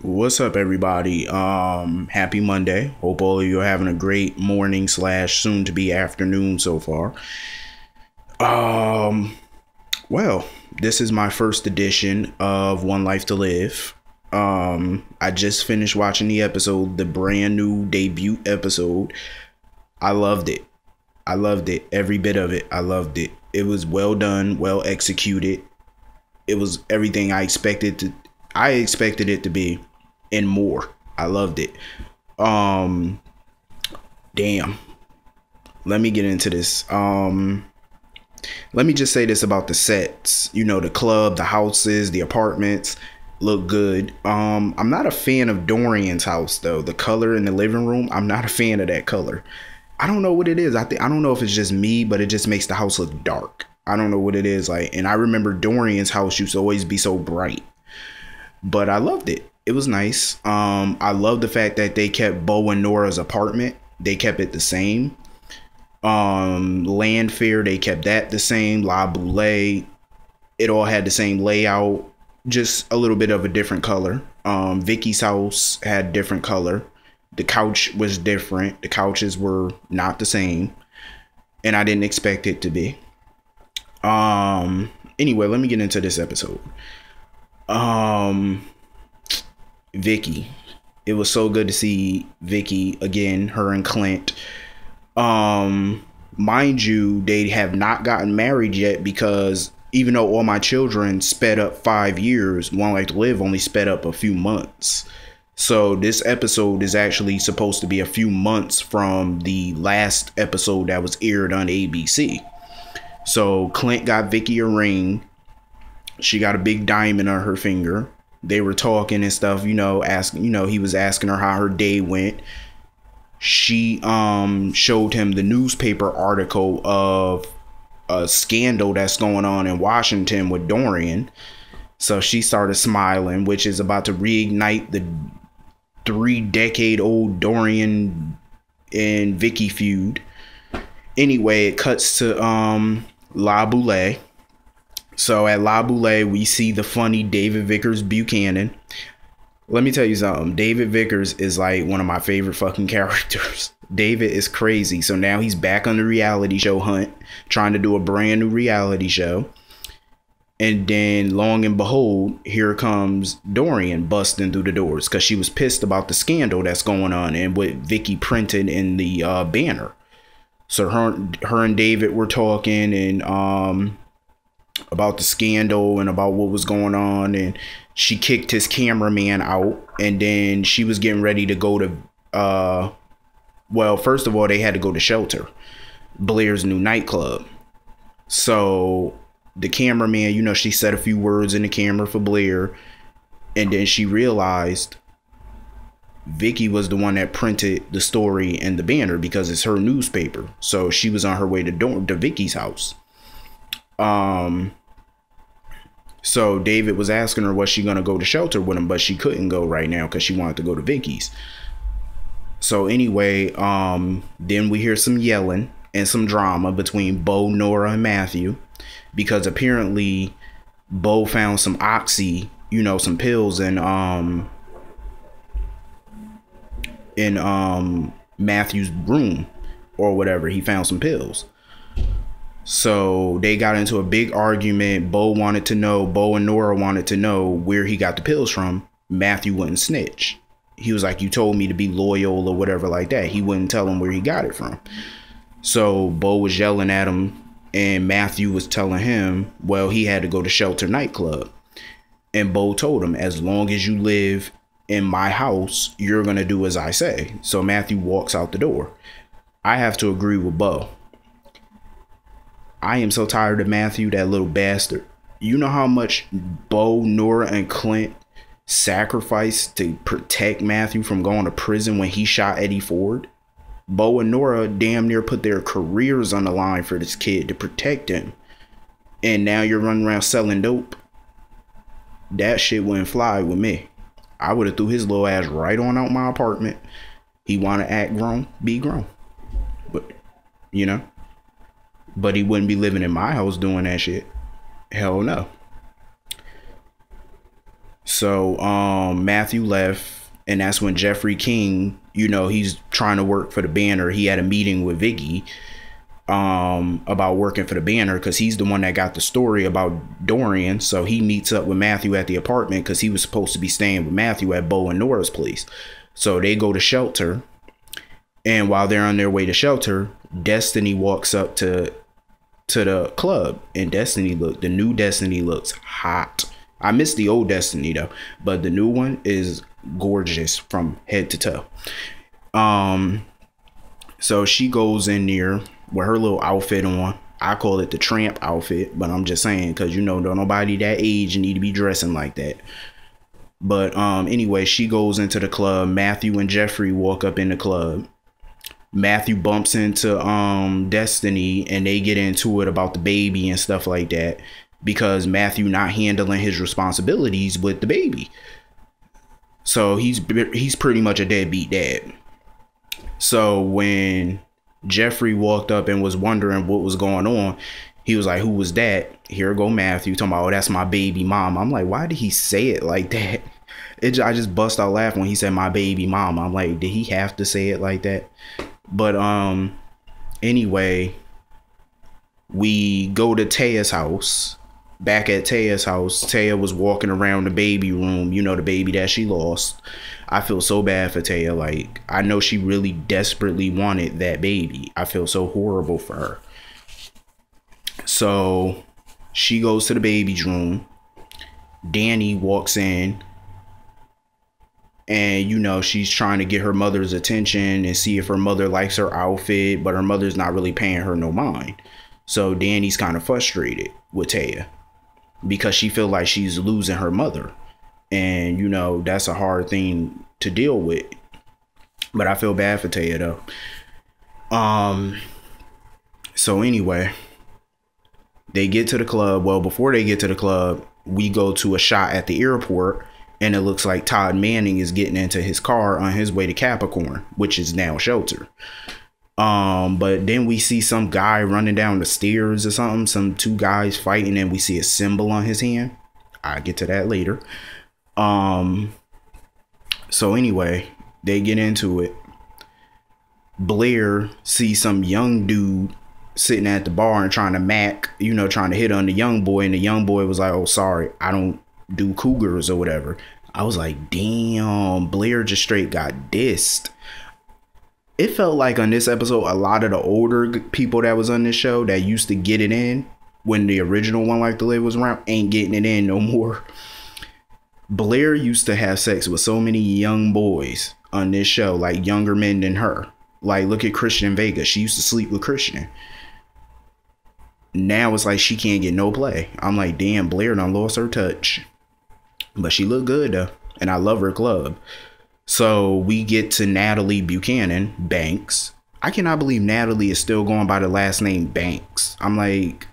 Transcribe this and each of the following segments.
What's up, everybody? Happy Monday. Hope all of you are having a great morning slash soon to be afternoon so far. Um, well, this is my first edition of One Life to Live. I just finished watching the episode, the brand new debut episode. I loved it. I loved it. Every bit of it. I loved it. It was well done, well executed. It was everything I expected it to be and more. I loved it. Um Damn. Let me get into this. Let me just say this about the sets. You know, the club, the houses, the apartments look good. I'm not a fan of Dorian's house though. The color in the living room, I'm not a fan of that color. I don't know what it is. I don't know if it's just me, but it just makes the house look dark. I don't know what it is like. And I remember Dorian's house used to always be so bright. But I loved it. It was nice. I love the fact that they kept Bo and Nora's apartment. They kept it the same. Land fair, they kept that the same. La Boule, it all had the same layout, just a little bit of a different color. Vicky's house had different color. The couch was different. The couches were not the same, and I didn't expect it to be. Anyway, let me get into this episode. Vicky. It was so good to see Vicky again, her and Clint. Mind you, they have not gotten married yet because even though all my children sped up 5 years, One Life to Live only sped up a few months. So this episode is actually supposed to be a few months from the last episode that was aired on ABC. So Clint got Vicky a ring. She got a big diamond on her finger. They were talking and stuff, he was asking her how her day went. She showed him the newspaper article of a scandal that's going on in Washington with Dorian. So she started smiling, which is about to reignite the 3-decade-old Dorian and Vicky feud. Anyway, it cuts to La Boule. So at La Boule, we see the funny David Vickers-Buchanan. Let me tell you something. David Vickers is like one of my favorite fucking characters. David is crazy. So now he's back on the reality show hunt, trying to do a brand new reality show. And then, long and behold, here comes Dorian busting through the doors because she was pissed about the scandal that's going on and what Vicky printed in the banner. So her and David were talking and about the scandal and about what was going on, and she kicked his cameraman out, and then she was getting ready to go to well, first of all, they had to go to Shelter, Blair's new nightclub. So the cameraman, she said a few words in the camera for Blair, and then she realized Vicky was the one that printed the story and the banner because it's her newspaper. So she was on her way to Vicky's house. So David was asking her, was she gonna go to Shelter with him, but she couldn't go right now because she wanted to go to Vicky's. So anyway, then we hear some yelling and some drama between Bo, Nora, and Matthew, because apparently Bo found some oxy, some pills in Matthew's room or whatever. He found some pills. So they got into a big argument. Bo and Nora wanted to know where he got the pills from. Matthew wouldn't snitch. He was like, you told me to be loyal or whatever like that. He wouldn't tell him where he got it from. So Bo was yelling at him, and Matthew was telling him, well, he had to go to Shelter nightclub. And Bo told him, as long as you live in my house, you're going to do as I say. So Matthew walks out the door. I have to agree with Bo. I am so tired of Matthew, that little bastard. You know how much Bo, Nora, and Clint sacrificed to protect Matthew from going to prison when he shot Eddie Ford? Bo and Nora damn near put their careers on the line for this kid to protect him. And now you're running around selling dope? That shit wouldn't fly with me. I would have threw his little ass right on out my apartment. He want to act grown, be grown. But, but he wouldn't be living in my house doing that shit. Hell no. So Matthew left, and that's when Jeffrey King, you know, he's trying to work for the Banner. He had a meeting with Vicki about working for the Banner because he's the one that got the story about Dorian. So he meets up with Matthew at the apartment because he was supposed to be staying with Matthew at Bo and Nora's place. So they go to shelter, and while they're on their way to shelter, Destiny walks up to the club, and the new Destiny looks hot. I miss the old Destiny though, but the new one is gorgeous from head to toe. So she goes in there with her little outfit on. I call it the tramp outfit, but I'm just saying because, you know, don't nobody that age need to be dressing like that. But anyway, she goes into the club. Matthew and Jeffrey walk up in the club. Matthew bumps into Destiny, and they get into it about the baby and stuff like that because Matthew not handling his responsibilities with the baby. So he's pretty much a deadbeat dad. So when Jeffrey walked up and was wondering what was going on, he was like, "Who was that?" Here go Matthew talking about, "Oh, that's my baby mom." I'm like, why did he say it like that? I just bust out laughing when he said my baby mom. I'm like, did he have to say it like that? But anyway, we go to Taya's house. Back at Taya's house, Taya was walking around the baby room, you know, the baby that she lost. I feel so bad for Taya. Like, I know she really desperately wanted that baby. I feel so horrible for her. So she goes to the baby's room. Dani walks in, and, you know, she's trying to get her mother's attention and see if her mother likes her outfit, but her mother's not really paying her no mind. So Dani's kind of frustrated with Taya because she feels like she's losing her mother. And, you know, that's a hard thing to deal with. But I feel bad for Taya, though. So anyway, they get to the club. Well, before they get to the club, we go to a shot at the airport, and it looks like Todd Manning is getting into his car on his way to Capricorn, which is now shelter. But then we see some guy running down the stairs or something, some two guys fighting, and we see a symbol on his hand. I'll get to that later. So anyway, they get into it. Blair sees some young dude sitting at the bar and trying to hit on the young boy, and the young boy was like, "Oh, sorry, I don't do cougars," or whatever. I was like, damn, Blair just straight got dissed. It felt like on this episode, a lot of the older people that was on this show that used to get it in when the original One Life to Live was around ain't getting it in no more. Blair used to have sex with so many young boys on this show, like younger men than her. Like, look at Christian Vega. She used to sleep with Christian. Now it's like she can't get no play. I'm like, damn, Blair done lost her touch. But she looked good, though. And I love her club. So we get to Natalie Buchanan, Banks. I cannot believe Natalie is still going by the last name Banks. I'm like,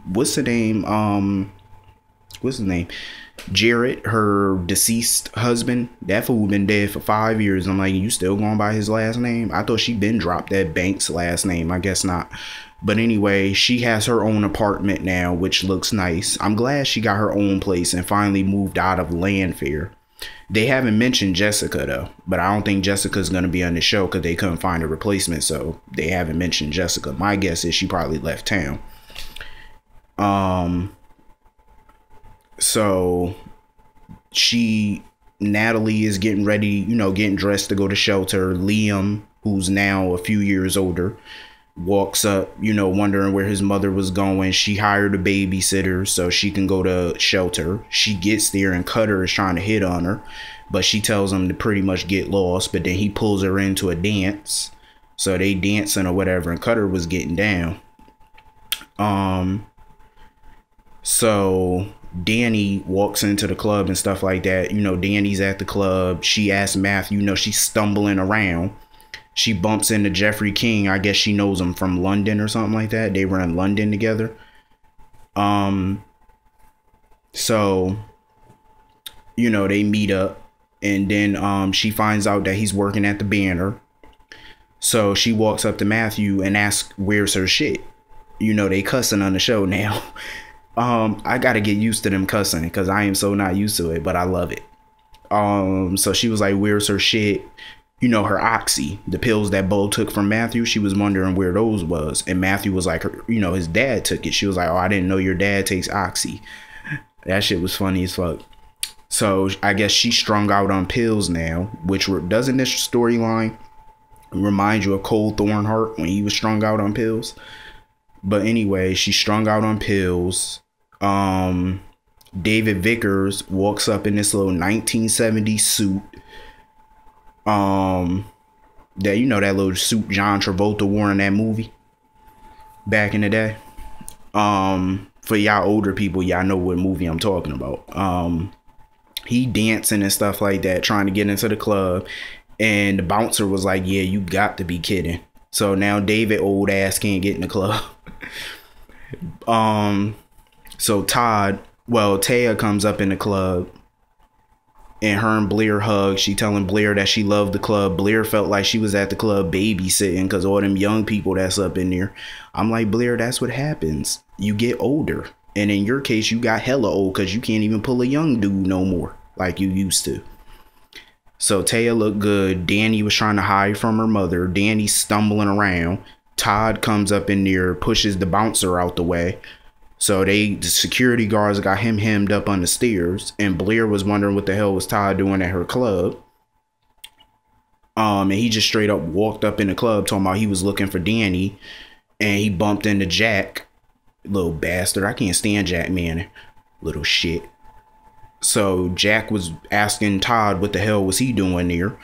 what's the name? What's his name? Jared, her deceased husband. That fool been dead for 5 years. I'm like, you still going by his last name? I thought she been dropped that Banks last name. I guess not. But anyway, she has her own apartment now, which looks nice. I'm glad she got her own place and finally moved out of Landfair. They haven't mentioned Jessica, though. But I don't think Jessica's going to be on the show because they couldn't find a replacement. So they haven't mentioned Jessica. My guess is she probably left town. So Natalie is getting ready, getting dressed to go to shelter. Liam, who's now a few years older, walks up, wondering where his mother was going. She hired a babysitter so she can go to shelter. She gets there and Cutter is trying to hit on her, but she tells him to pretty much get lost. But then he pulls her into a dance. So they dancing or whatever, and Cutter was getting down. So Dani walks into the club and stuff like that. Dani's at the club. She asks Matthew, she's stumbling around. She bumps into Jeffrey King. I guess she knows him from London or something like that. They were in London together. So, they meet up, and then she finds out that he's working at the Banner. So she walks up to Matthew and asks, where's her shit? They cussing on the show now. I gotta get used to them cussing because I am so not used to it, but I love it. So she was like, where's her shit? You know, her oxy, the pills that Bo took from Matthew. She was wondering where those was. And Matthew was like, you know, his dad took it. She was like, oh, I didn't know your dad takes oxy. That shit was funny as fuck. So I guess she's strung out on pills now, which doesn't this storyline remind you of Cole Thornhart when he was strung out on pills? But anyway, she's strung out on pills. David Vickers walks up in this little 1970s suit. That, you know, that little suit John Travolta wore in that movie back in the day. For y'all older people, y'all know what movie I'm talking about. He dancing and stuff like that, trying to get into the club, and the bouncer was like, yeah, you got to be kidding. So now David old ass can't get in the club. So Taya comes up in the club, and her and Blair hug. She telling Blair that she loved the club. Blair felt like she was at the club babysitting because all them young people that's up in there. I'm like, Blair, that's what happens. You get older. And in your case, you got hella old because you can't even pull a young dude no more like you used to. So Taya looked good. Dani was trying to hide from her mother. Dani's stumbling around. Todd comes up in there, pushes the bouncer out the way. So the security guards got him hemmed up on the stairs. And Blair was wondering what the hell was Todd doing at her club. And he just straight up walked up in the club talking about he was looking for Dani. And he bumped into Jack. Little bastard. I can't stand Jack, man. Little shit. So Jack was asking Todd what the hell was he doing there.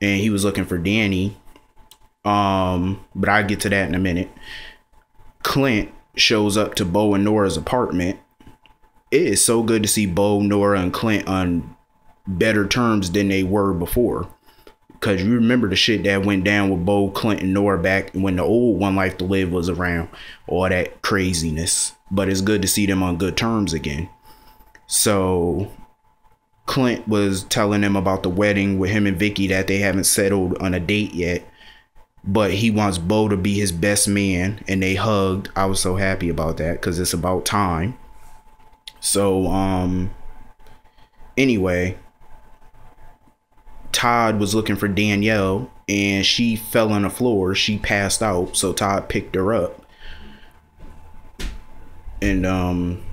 And he was looking for Dani. But I'll get to that in a minute. Clint shows up to Bo and Nora's apartment. It is so good to see Bo, Nora, and Clint on better terms than they were before. Because you remember the shit that went down with Bo, Clint, and Nora back when the old One Life to Live was around. All that craziness. But it's good to see them on good terms again. So Clint was telling them about the wedding with him and Vicki that they haven't settled on a date yet. But he wants Bo to be his best man. And they hugged. I was so happy about that because it's about time. So, anyway, Todd was looking for Danielle and she fell on the floor. She passed out. So Todd picked her up. And,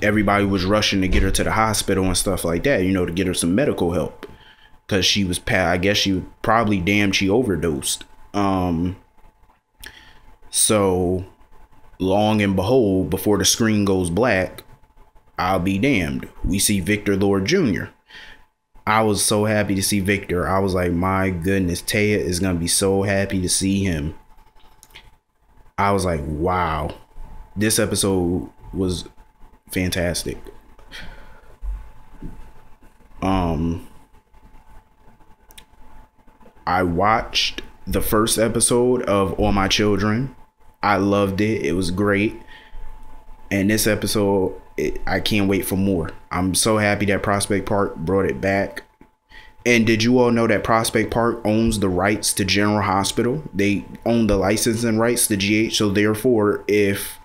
everybody was rushing to get her to the hospital and stuff like that, you know, to get her some medical help. Because she was, I guess she was probably damned she overdosed. So long and behold, before the screen goes black, I'll be damned, we see Victor Lord Jr. I was so happy to see Victor. I was like, my goodness, Taya is gonna be so happy to see him. I was like, wow, this episode was fantastic. I watched the first episode of All My Children. I loved it. It was great. And this episode, I can't wait for more. I'm so happy that Prospect Park brought it back. And did you all know that Prospect Park owns the rights to General Hospital? They own the licensing rights to GH. So therefore, if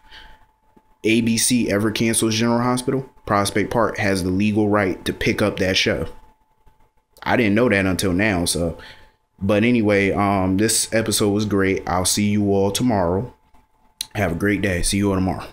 ABC ever cancels General Hospital, Prospect Park has the legal right to pick up that show. I didn't know that until now. So, but anyway, this episode was great. I'll see you all tomorrow. Have a great day. See you all tomorrow.